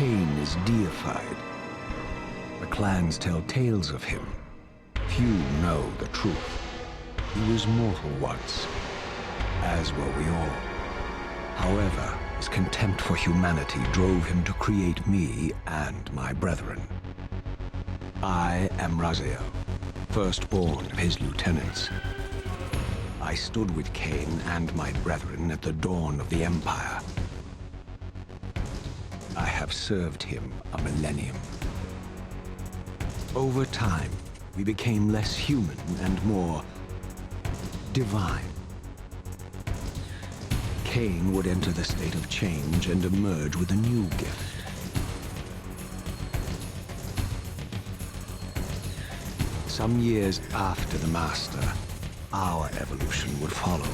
Kain is deified. The clans tell tales of him. Few know the truth. He was mortal once, as were we all. However, his contempt for humanity drove him to create me and my brethren. I am Raziel, firstborn of his lieutenants. I stood with Kain and my brethren at the dawn of the Empire. I have served him a millennium. Over time, we became less human and more divine. Kain would enter the state of change and emerge with a new gift. Some years after the Master, our evolution would follow.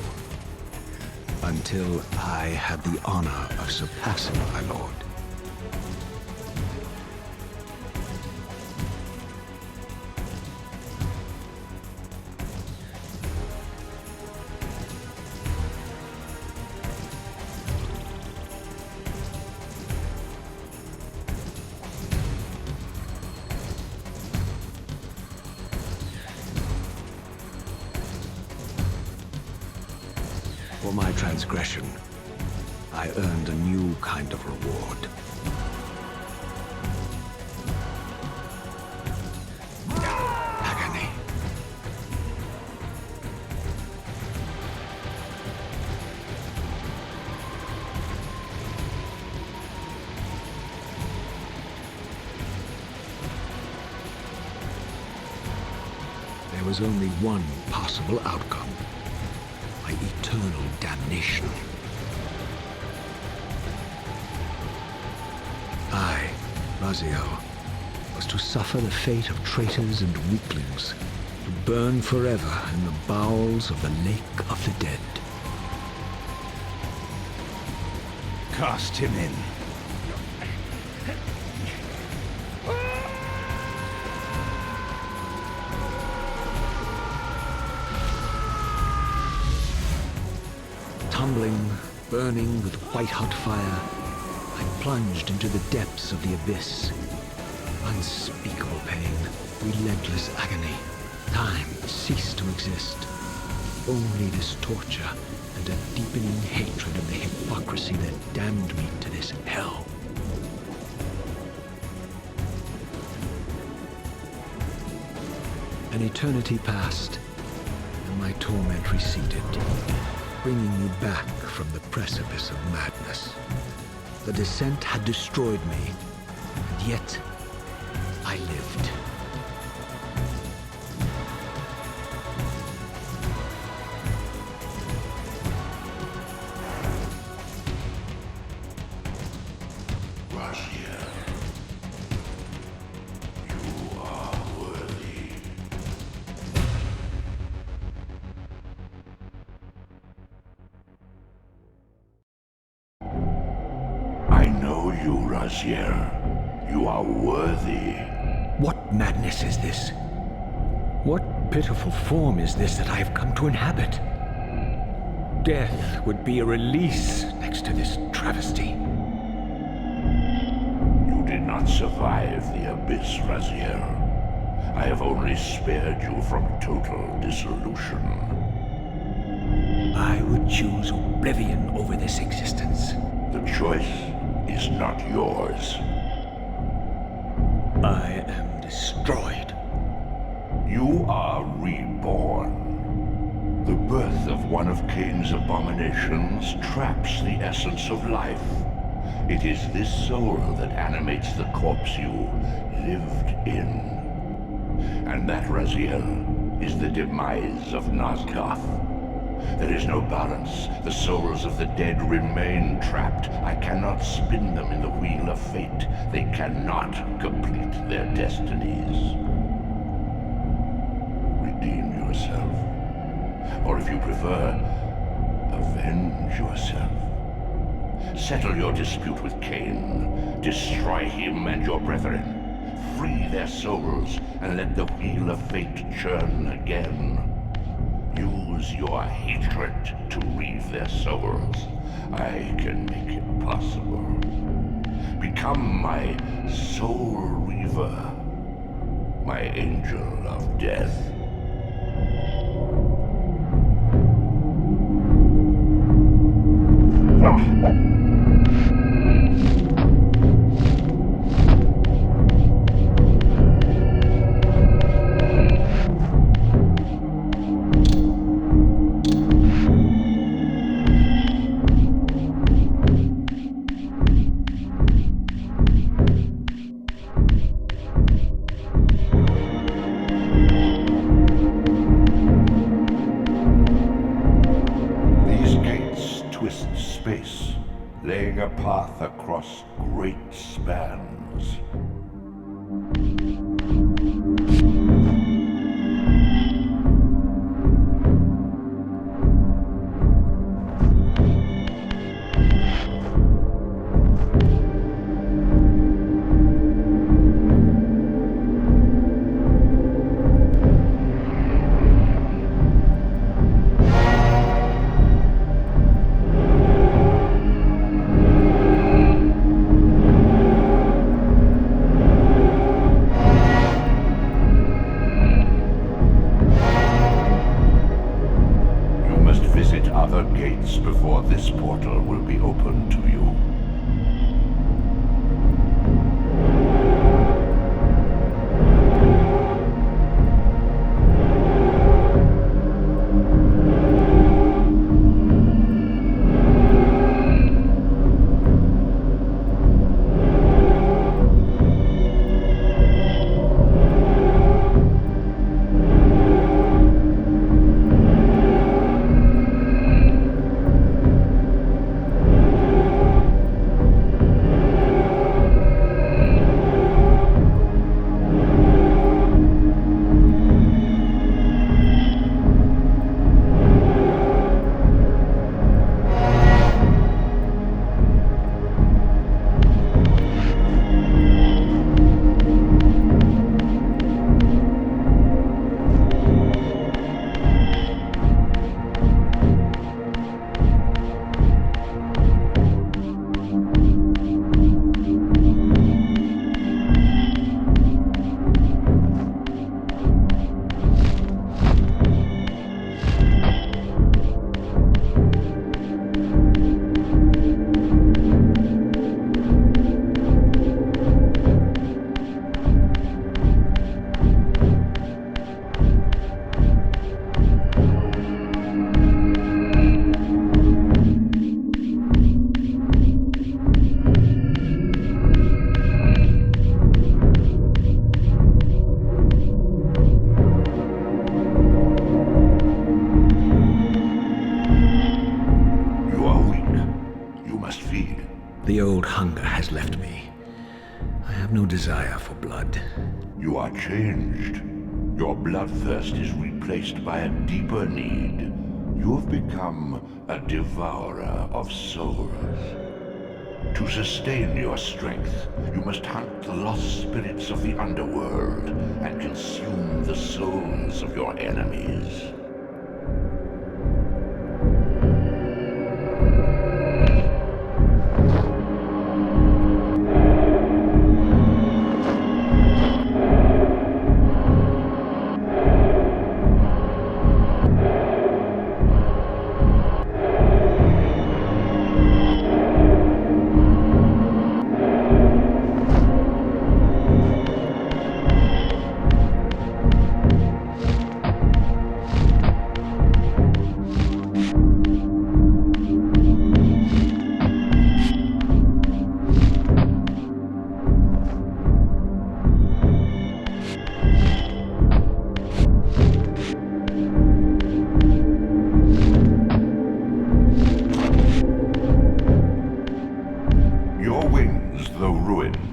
Until I had the honor of surpassing my lord. For my transgression, I earned a new kind of reward. Agony. There was only one possible outcome. My eternal damnation. I, Raziel, was to suffer the fate of traitors and weaklings, to burn forever in the bowels of the Lake of the Dead. Cast him in. Tumbling, burning with white-hot fire, I plunged into the depths of the abyss. Unspeakable pain, relentless agony. Time ceased to exist. Only this torture and a deepening hatred of the hypocrisy that damned me to this hell. An eternity passed, and my torment receded, bringing me back from the precipice of madness. The descent had destroyed me, and yet I lived. Raziel, you are worthy. I know you, Raziel. You are worthy. What madness is this? What pitiful form is this that I have come to inhabit? Death would be a release next to this travesty. You did not survive the abyss, Raziel. I have only spared you from total dissolution. I would choose oblivion over this existence. The choice is not yours. I am destroyed. You are reborn. The birth of one of Kain's abominations traps the essence of life. It is this soul that animates the corpse you lived in. And that, Raziel, is the demise of Nosgoth. There is no balance. The souls of the dead remain trapped. I cannot spin them in the wheel of fate. They cannot complete their destinies. Redeem yourself. Or if you prefer, avenge yourself. Settle your dispute with Kain. Destroy him and your brethren. Free their souls and let the wheel of fate churn again. Use your hatred to reave their souls. I can make it possible. Become my soul reaver, my angel of death. Space, laying a path across great spans. Other gates before this portal will be open to you. The old hunger has left me. I have no desire for blood. You are changed. Your bloodthirst is replaced by a deeper need. You have become a devourer of souls. To sustain your strength, you must hunt the lost spirits of the underworld and consume the souls of your enemies.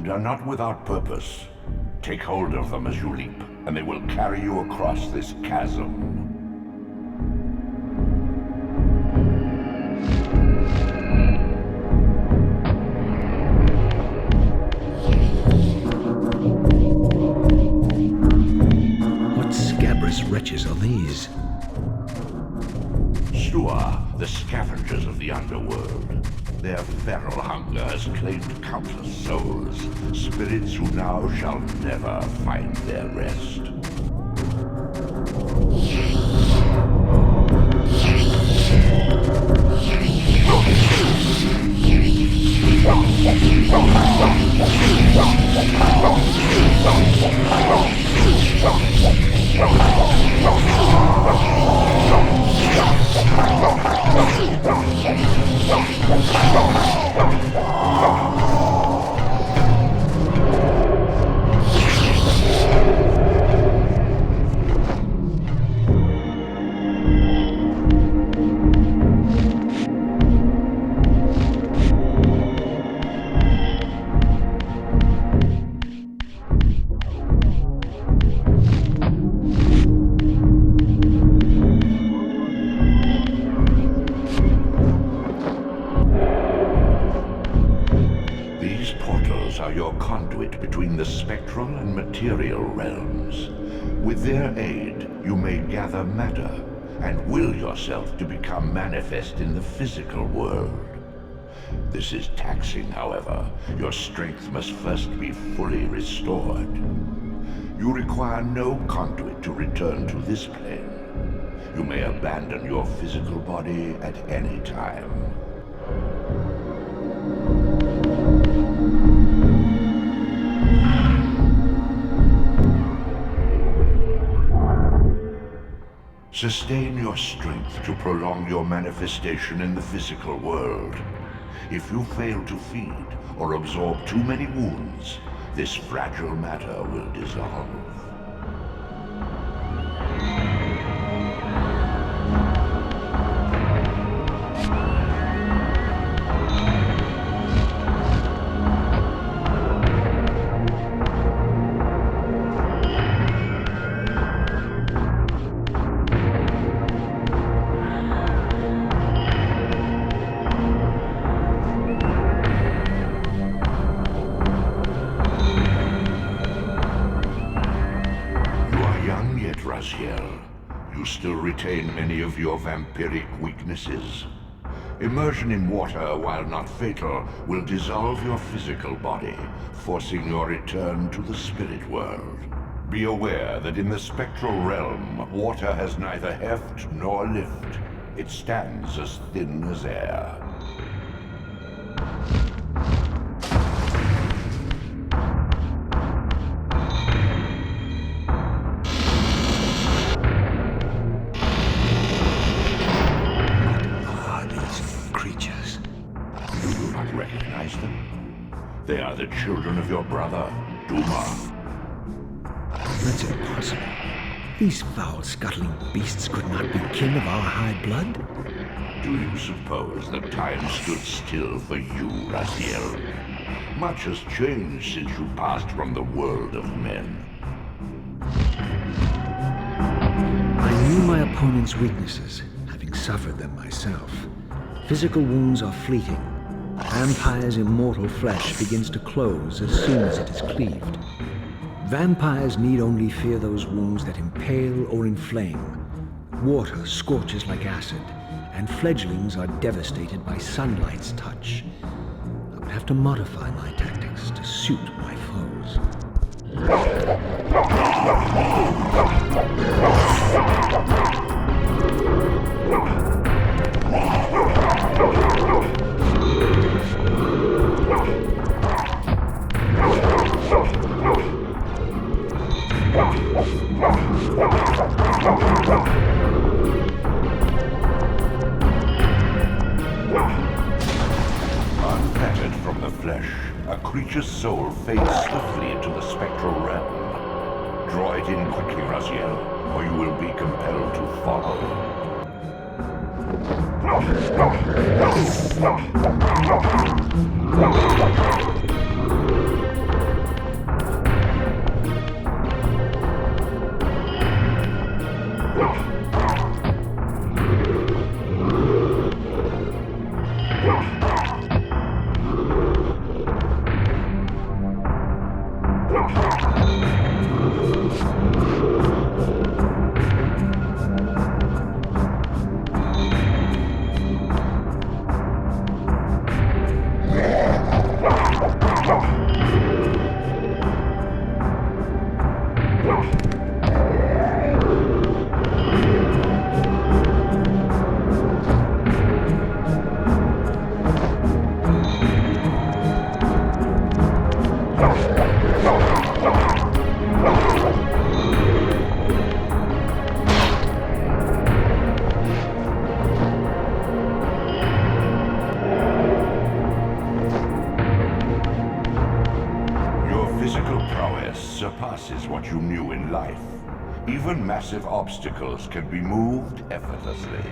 Are not without purpose. Take hold of them as you leap, and they will carry you across this chasm. What scabrous wretches are these? The scavengers of the underworld. Their feral hunger has claimed countless souls, spirits who now shall never find their rest. Between the spectral and material realms. With their aid, you may gather matter and will yourself to become manifest in the physical world. This is taxing, however. Your strength must first be fully restored. You require no conduit to return to this plane. You may abandon your physical body at any time. Sustain your strength to prolong your manifestation in the physical world. If you fail to feed or absorb too many wounds, this fragile matter will dissolve. You still retain many of your vampiric weaknesses. Immersion in water, while not fatal, will dissolve your physical body, forcing your return to the spirit world. Be aware that in the spectral realm, water has neither heft nor lift. It stands as thin as air. They are the children of your brother, Duma. That's impossible. These foul, scuttling beasts could not be kin of our high blood. Do you suppose that time stood still for you, Raziel? Much has changed since you passed from the world of men. I knew my opponent's weaknesses, having suffered them myself. Physical wounds are fleeting. Vampire's immortal flesh begins to close as soon as it is cleaved. Vampires need only fear those wounds that impale or inflame. Water scorches like acid, and fledglings are devastated by sunlight's touch. I would have to modify my tactics to suit my foes. Unfettered from the flesh, a creature's soul fades swiftly into the spectral realm. Draw it in quickly, Raziel, or you will be compelled to follow. life. Even massive obstacles can be moved effortlessly.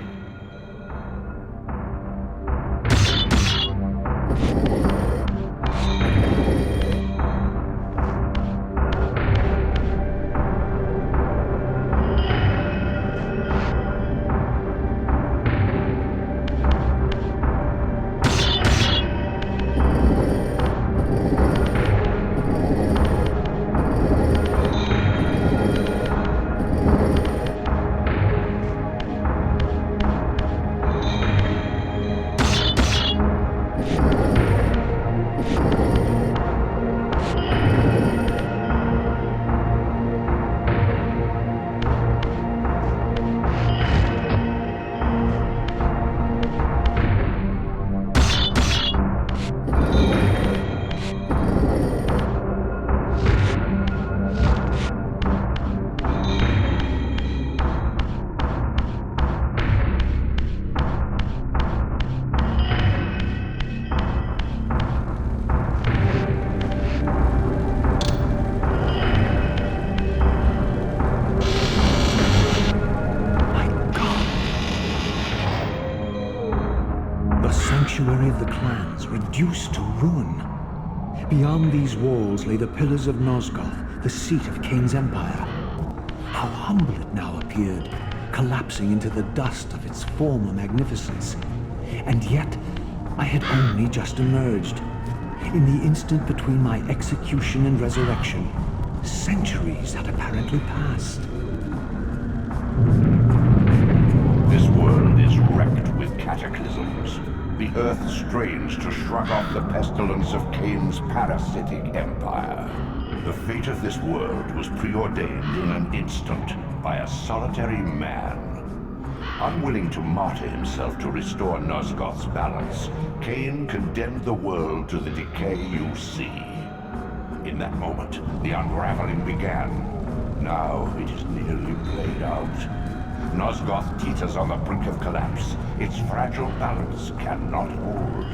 Sanctuary of the clans, reduced to ruin. Beyond these walls lay the pillars of Nosgoth, the seat of Kain's empire. How humble it now appeared, collapsing into the dust of its former magnificence. And yet, I had only just emerged. In the instant between my execution and resurrection, centuries had apparently passed. This world is wrecked with cataclysms. The earth strains to shrug off the pestilence of Kain's parasitic empire. The fate of this world was preordained in an instant by a solitary man. Unwilling to martyr himself to restore Nosgoth's balance, Kain condemned the world to the decay you see. In that moment, the unraveling began. Now it is nearly played out. Nosgoth teeters on the brink of collapse. Its fragile balance cannot hold.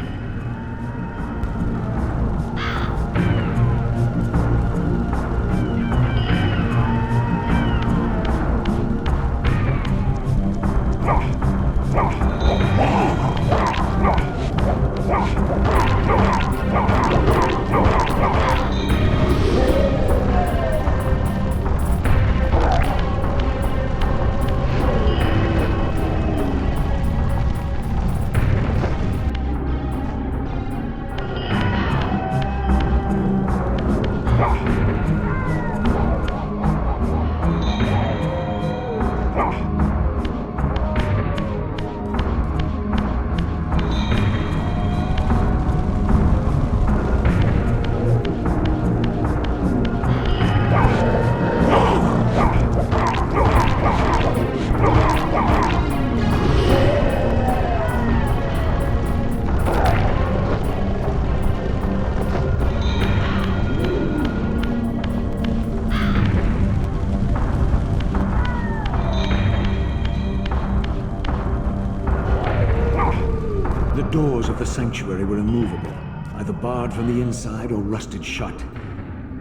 The doors of the sanctuary were immovable, either barred from the inside or rusted shut.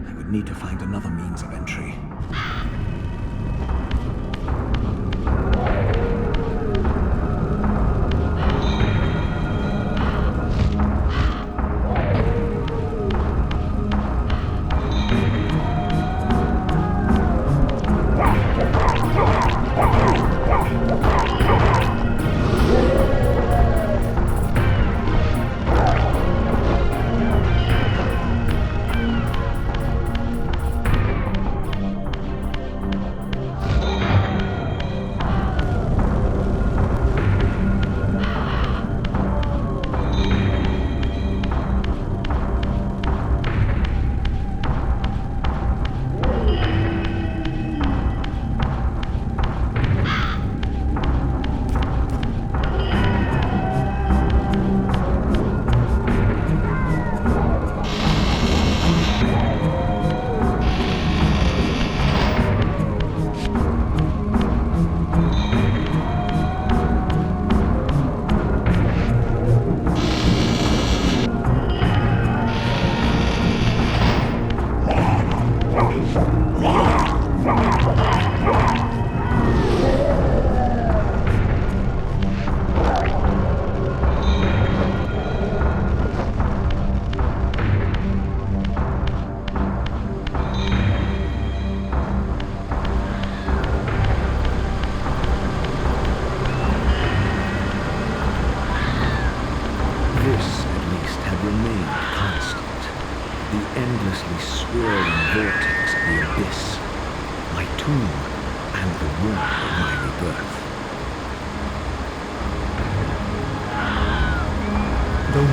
I would need to find another means of entry.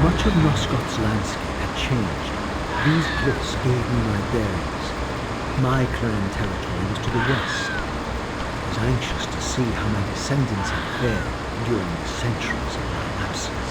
Much of Nosgoth's landscape had changed. These cliffs gave me my bearings. My clan territory was to the west. I was anxious to see how my descendants had fared during the centuries of my absence.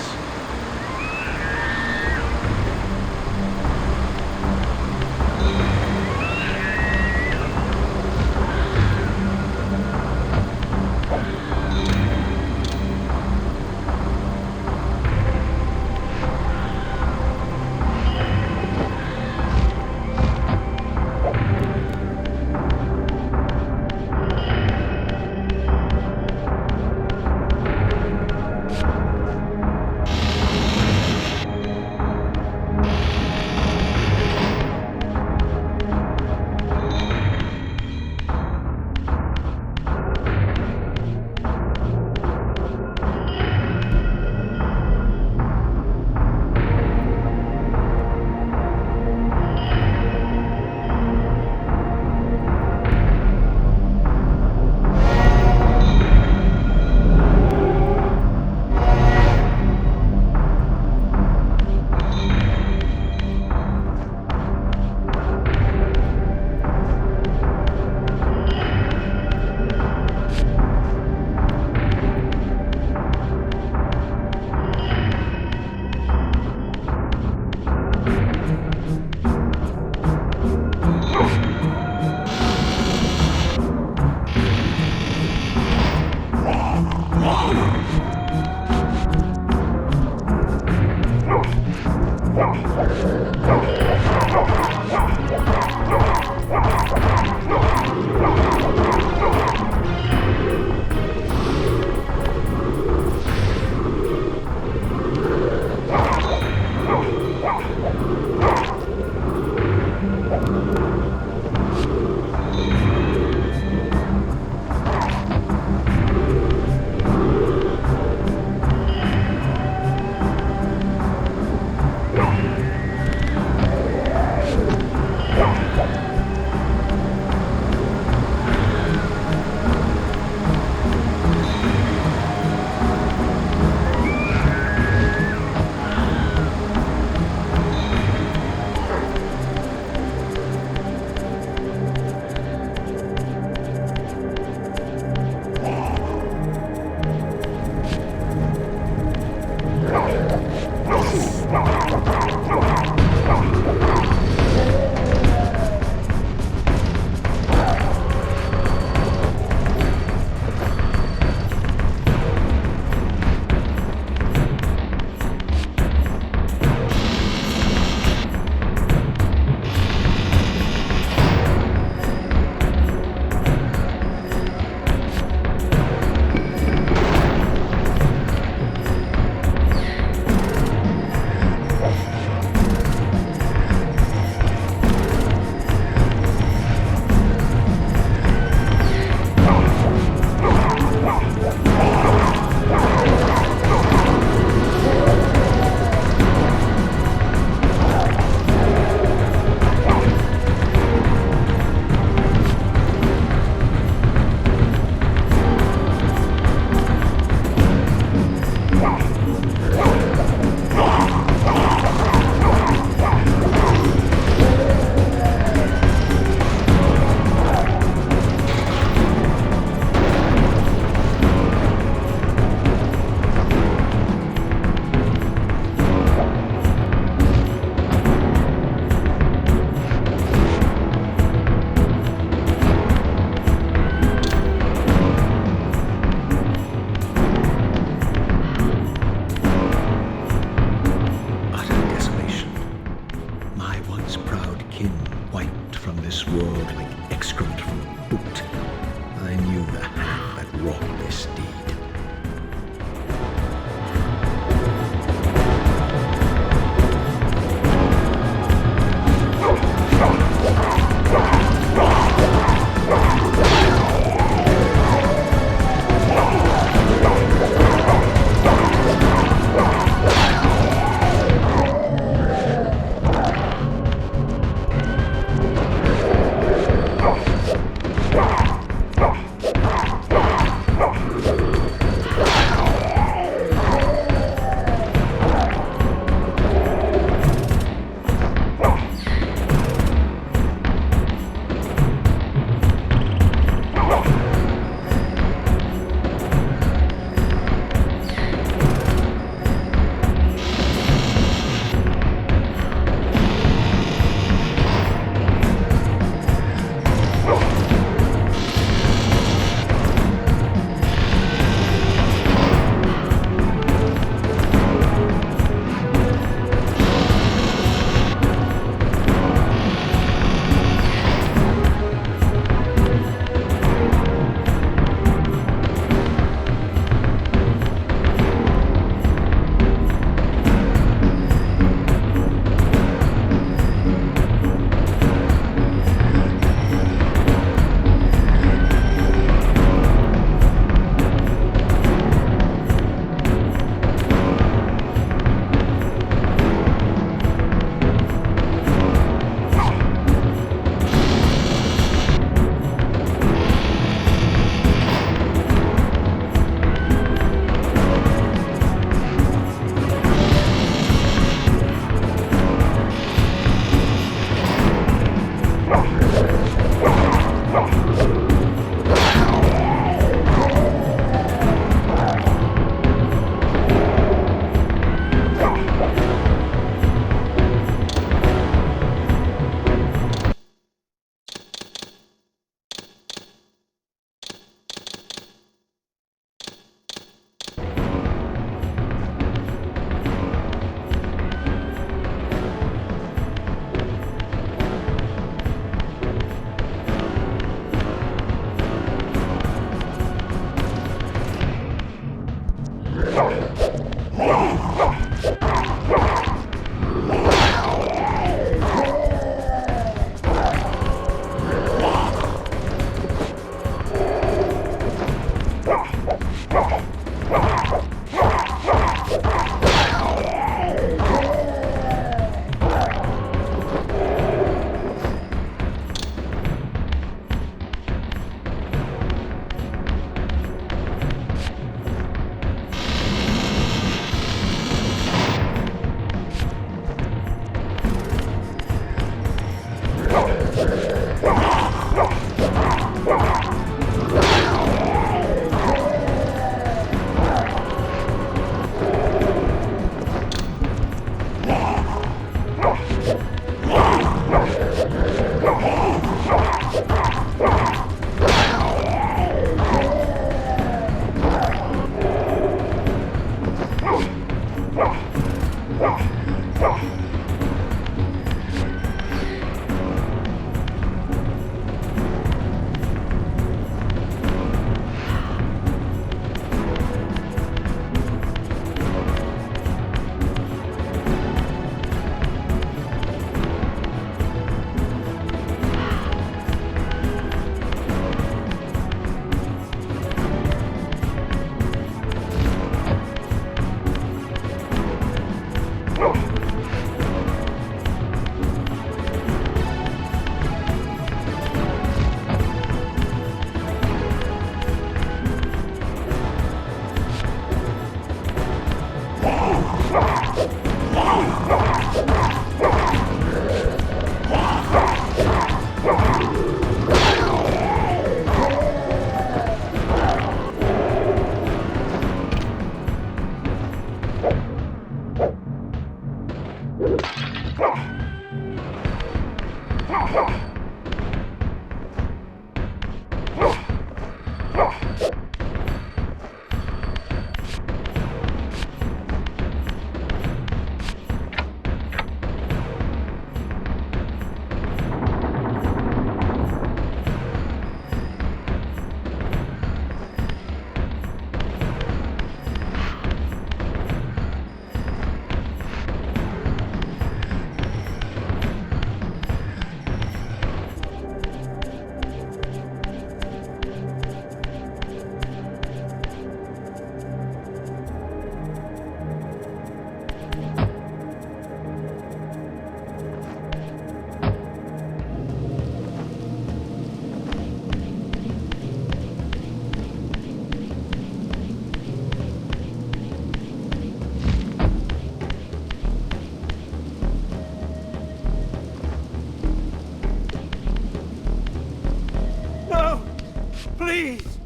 Please!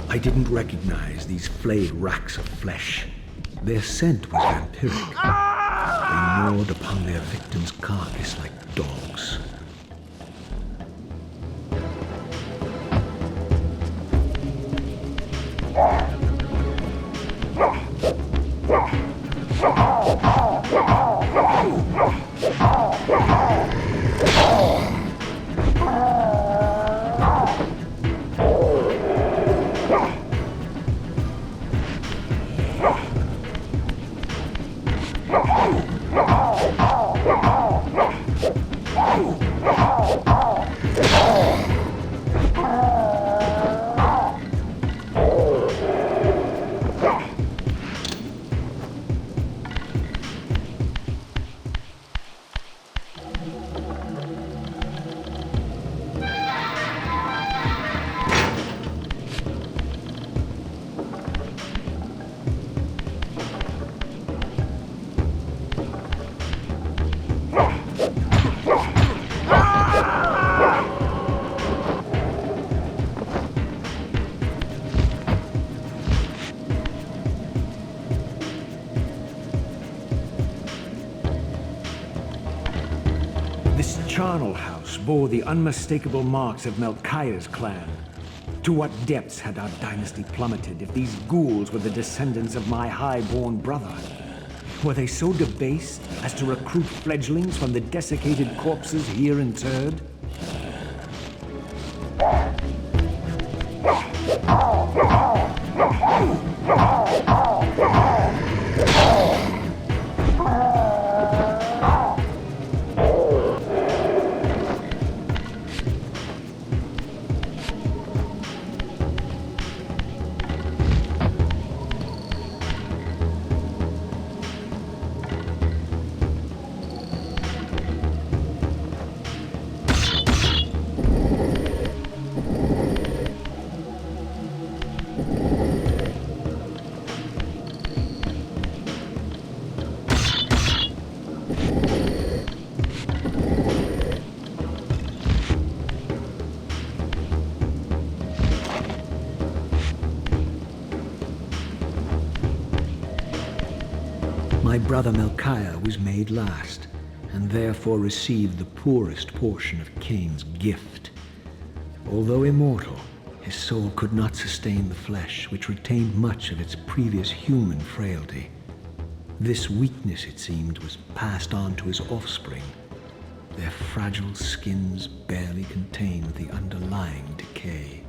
I didn't recognize these flayed racks of flesh. Their scent was vampiric. They gnawed upon their victim's carcass like dogs. This charnel house bore the unmistakable marks of Melchiah's clan. To what depths had our dynasty plummeted if these ghouls were the descendants of my high-born brother? Were they so debased as to recruit fledglings from the desiccated corpses here interred? brother Melchiah was made last, and therefore received the poorest portion of Kain's gift. Although immortal, his soul could not sustain the flesh, which retained much of its previous human frailty. This weakness, it seemed, was passed on to his offspring. Their fragile skins barely contained the underlying decay.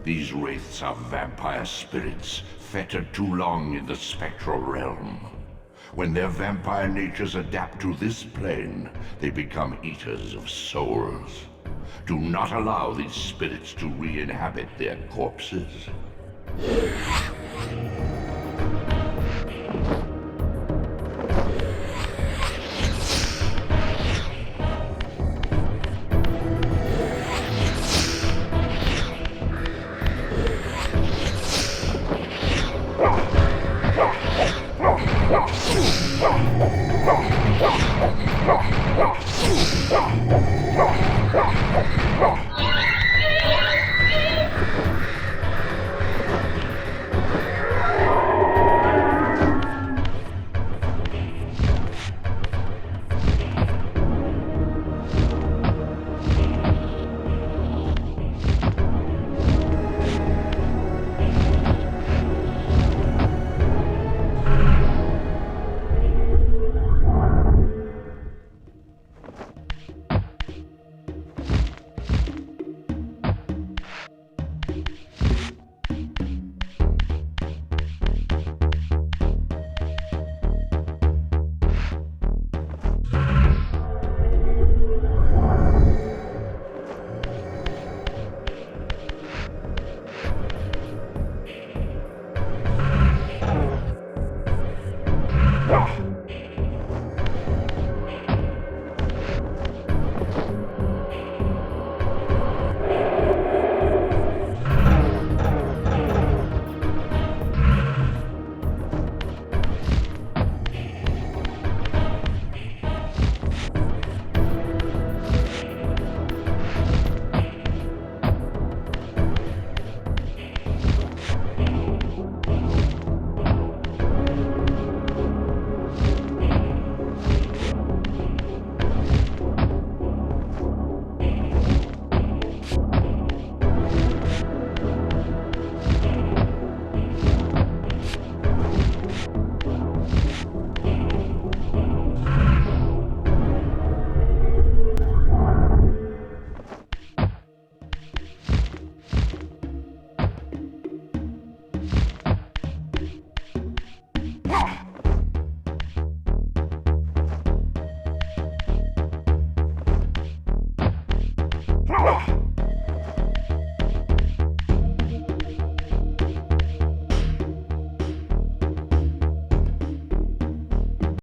These wraiths are vampire spirits, fettered too long in the spectral realm. When their vampire natures adapt to this plane, they become eaters of souls. Do not allow these spirits to re-inhabit their corpses.